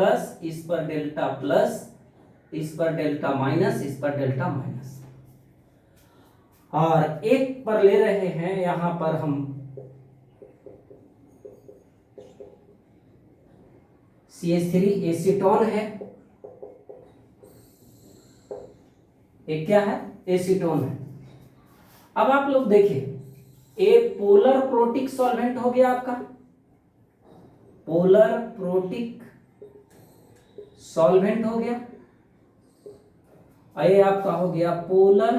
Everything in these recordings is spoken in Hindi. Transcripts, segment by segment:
प्लस, इस पर डेल्टा प्लस, इस पर डेल्टा माइनस, इस पर डेल्टा माइनस, और एक पर ले रहे हैं यहां पर हम CH3 एसीटोन है, एक क्या है, एसीटोन है। अब आप लोग देखिए एक पोलर प्रोटिक सॉल्वेंट हो गया आपका, पोलर प्रोटिक सॉल्वेंट हो गया, और ये आपका हो गया polar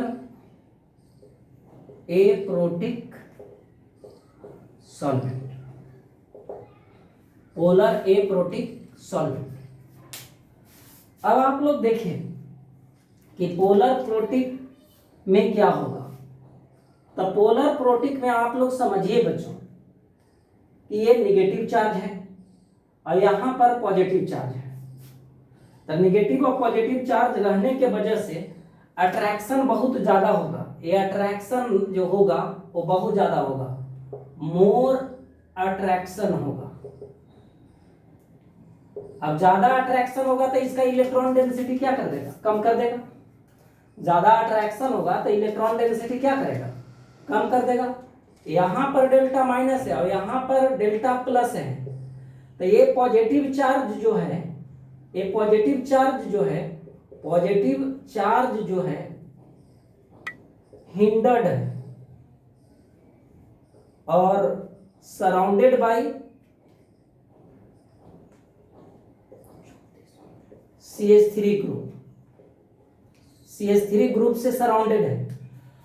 aprotic solvent, polar aprotic solvent. अब आप लोग देखिए कि पोलर प्रोटिक में क्या होगा। तो पोलर प्रोटिक में आप लोग समझिए बच्चों कि ये निगेटिव चार्ज है और यहां पर पॉजिटिव चार्ज है। तो निगेटिव और पॉजिटिव चार्ज रहने के वजह से अट्रैक्शन बहुत ज्यादा होगा, ये अट्रैक्शन जो होगा वो बहुत ज्यादा होगा, मोर अट्रैक्शन होगा। अब ज्यादा अट्रैक्शन होगा तो इसका इलेक्ट्रॉन डेंसिटी क्या कर देगा, कम कर देगा। ज्यादा अट्रैक्शन होगा तो इलेक्ट्रॉन डेंसिटी क्या करेगा, कम कर देगा। यहां पर डेल्टा माइनस है और यहां पर डेल्टा प्लस है, तो ये पॉजिटिव चार्ज जो है, ये पॉजिटिव चार्ज जो है, पॉजिटिव चार्ज जो है हिंडर्ड है और surrounded by CH3 group, CH3 group से सराउंडेड है।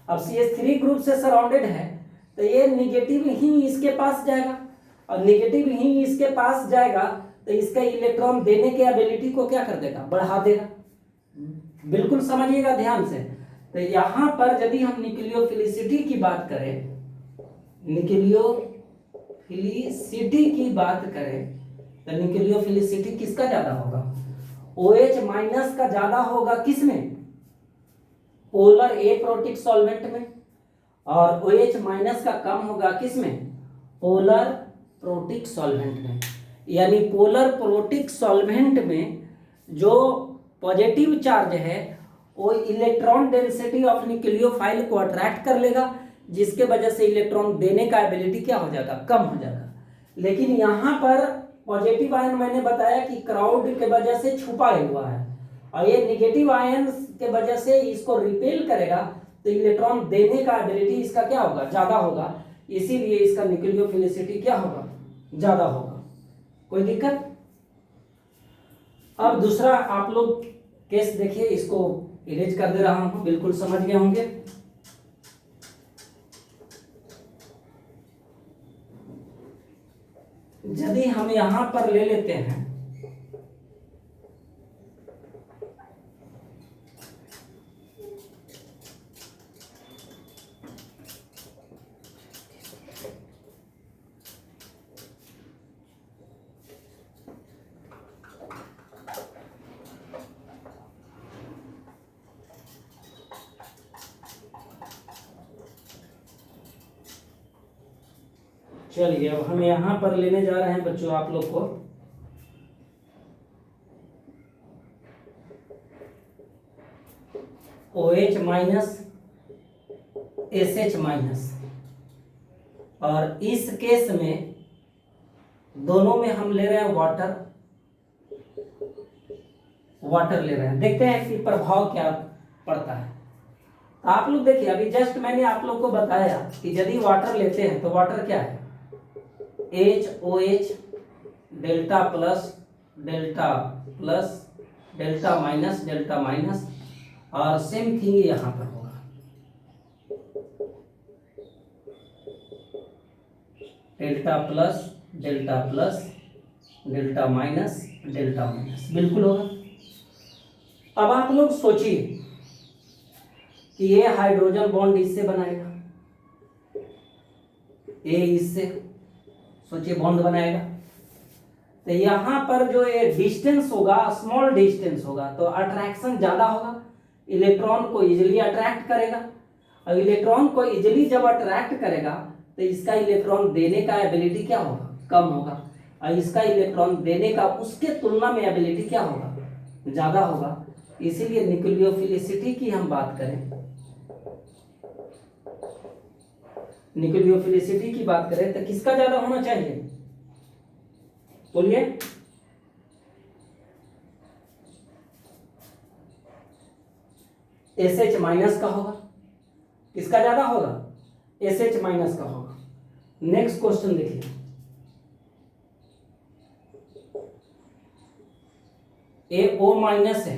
अब CH3 ग्रुप से सराउंडेड है तो ये निगेटिव ही इसके पास जाएगा, और निगेटिव ही इसके पास जाएगा तो इसका इलेक्ट्रॉन देने के एबिलिटी को क्या कर देगा, बढ़ा देगा। बिल्कुल समझिएगा ध्यान से। तो यहां पर यदि हम न्यूक्लियोफिलिसिटी की बात करें, न्यूक्लियोफिलिसिटी की बात करें तो न्यूक्लियोफिलिसिटी किसका ज्यादा होगा, OH माइनस का ज्यादा होगा, किसमें, पोलर एप्रोटिक सॉल्वेंट में, और OH माइनस का कम होगा किसमें, पोलर प्रोटिक सॉल्वेंट में। यानी पोलर प्रोटिक सॉल्वेंट में जो पॉजिटिव चार्ज है वो इलेक्ट्रॉन डेंसिटी ऑफ न्यूक्लियोफाइल को अट्रैक्ट कर लेगा, जिसके वजह से इलेक्ट्रॉन देने का एबिलिटी क्या हो जाएगा, कम हो जाएगा। लेकिन यहाँ पर पॉजिटिव आयन मैंने बताया कि क्राउड के वजह से छुपा हुआ है, और ये निगेटिव आयन के वजह से इसको रिपेल करेगा, तो इलेक्ट्रॉन देने का एबिलिटी इसका क्या होगा, ज्यादा होगा, इसीलिए इसका न्यूक्लियोफिलिसिटी क्या होगा, ज्यादा होगा। कोई दिक्कत। अब दूसरा आप लोग केस देखिए, इसको इरेज कर दे रहा हूं, बिल्कुल समझ गए होंगे। यदि हम यहां पर ले लेते हैं चलिए, अब हम यहां पर लेने जा रहे हैं बच्चों आप लोग को OH माइनस SH माइनस, और इस केस में दोनों में हम ले रहे हैं वाटर ले रहे हैं। देखते हैं कि प्रभाव क्या पड़ता है। तो आप लोग देखिए, अभी जस्ट मैंने आप लोग को बताया कि यदि वाटर लेते हैं तो वाटर क्या है, HOH delta plus delta plus delta minus, और सेम थिंग यहां पर होगा, डेल्टा प्लस डेल्टा माइनस, बिल्कुल होगा। अब आप लोग सोचिए कि ये हाइड्रोजन बॉन्ड इससे बनाएगा, ये इससे सोचिए बॉन्ड बनाएगा, तो यहां पर जो ये डिस्टेंस होगा, स्मॉल डिस्टेंस होगा, तो अट्रैक्शन ज्यादा होगा, इलेक्ट्रॉन को इजीली अट्रैक्ट करेगा, और इलेक्ट्रॉन को इजीली जब अट्रैक्ट करेगा तो इसका इलेक्ट्रॉन देने का एबिलिटी क्या होगा, कम होगा। और इसका इलेक्ट्रॉन देने का उसके तुलना में एबिलिटी क्या होगा, ज़्यादा होगा। इसीलिए न्यूक्लियोफिलिसिटी की हम बात करें, न्यूक्लियोफिलिसिटी की बात करें तो किसका ज़्यादा होना चाहिए, बोलिए। SH माइनस का होगा। किसका ज्यादा होगा, SH माइनस का होगा। नेक्स्ट क्वेश्चन देखिए, AO माइनस है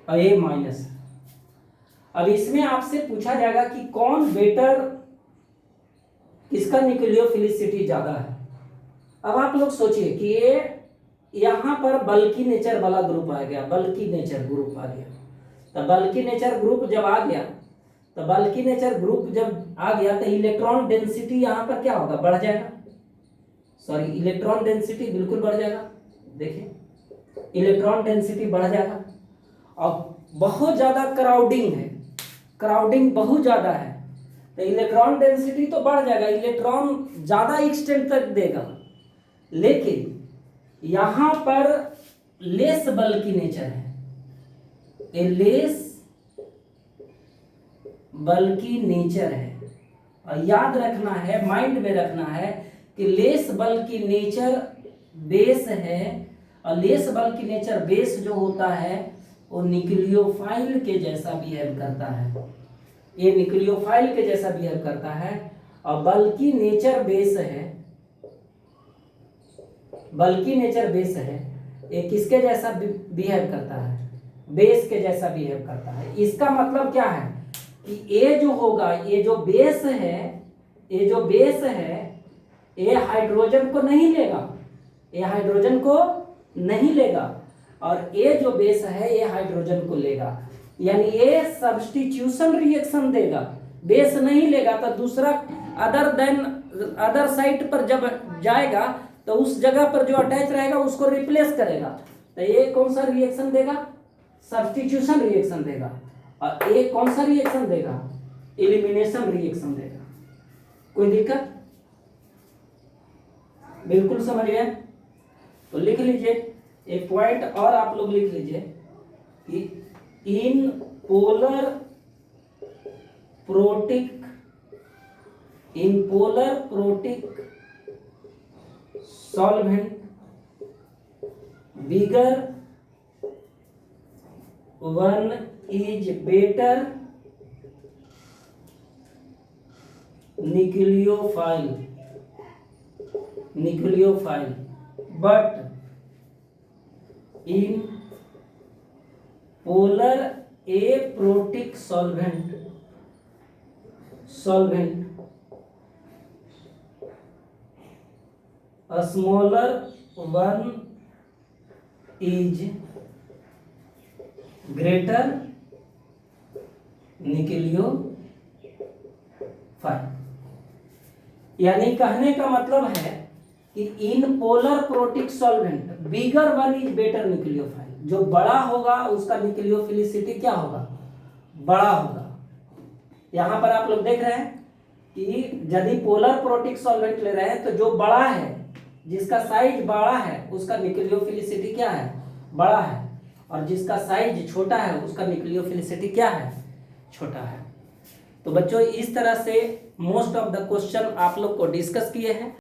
और A माइनस है। अब इसमें आपसे पूछा जाएगा कि कौन बेटर, किसका न्यूक्लियोफिलिसिटी ज्यादा है। अब आप लोग सोचिए कि ये यहां पर बल्कि नेचर वाला ग्रुप आ गया, बल्कि नेचर ग्रुप आ गया। तो बल्कि नेचर ग्रुप जब आ गया, तो बल्कि नेचर ग्रुप जब आ गया तो इलेक्ट्रॉन डेंसिटी यहां पर क्या होगा, बढ़ जाएगा। सॉरी, इलेक्ट्रॉन डेंसिटी बिल्कुल बढ़ जाएगा। देखिए, इलेक्ट्रॉन डेंसिटी बढ़ जाएगा और बहुत ज्यादा क्राउडिंग है, क्राउडिंग बहुत ज्यादा है, तो इलेक्ट्रॉन डेंसिटी तो बढ़ जाएगा, इलेक्ट्रॉन ज्यादा एक्सटेंट तक देगा। लेकिन यहां पर लेस बल्कि नेचर है, ए लेस बल्कि नेचर है। और याद रखना है, माइंड में रखना है कि लेस बल्कि नेचर बेस है, और लेस बल्कि नेचर बेस जो होता है वो न्यूक्लियोफाइल के जैसा बिहेव करता है, ये न्यूक्लियोफाइल के जैसा बिहेव करता है। और बल्कि नेचर बेस है, बल्कि नेचर बेस है, ये किसके जैसा बिहेव करता है, बेस के जैसा बिहेव करता है। इसका मतलब क्या है कि ये जो होगा, ये जो बेस है, ये जो बेस है, ये हाइड्रोजन को नहीं लेगा, ये हाइड्रोजन को नहीं लेगा, और ये जो बेस है ये हाइड्रोजन को लेगा। यानी ये सब्स्टिट्यूशन रिएक्शन देगा, बेस नहीं लेगा तो दूसरा अदर साइड पर जब जाएगा तो उस जगह पर जो अटैच रहेगा उसको रिप्लेस करेगा। तो ये कौन सा रिएक्शन देगा, सब्स्टिट्यूशन रिएक्शन देगा। और ये कौन सा रिएक्शन देगा, एलिमिनेशन रिएक्शन देगा। कोई दिक्कत, बिल्कुल समझ गए। तो लिख लीजिए एक पॉइंट और आप लोग लिख लीजिए कि in polar protic solvent bigger one is better nucleophile, but in polar aprotic solvent a smaller one is greater nucleophile. यानी कहने का मतलब है कि in polar protic solvent bigger one is better nucleophile. जो बड़ा होगा उसका न्यूक्लियोफिलिसिटी क्या होगा, बड़ा होगा। यहां पर आप लोग देख रहे हैं कि यदि पोलर प्रोटिक सॉल्वेंट ले रहे हैं तो जो बड़ा है, जिसका साइज बड़ा है उसका न्यूक्लियोफिलिसिटी क्या है, बड़ा है, और जिसका साइज छोटा है उसका न्यूक्लियोफिलिसिटी क्या है, छोटा है। तो बच्चों इस तरह से मोस्ट ऑफ द क्वेश्चन आप लोग को डिस्कस किए हैं।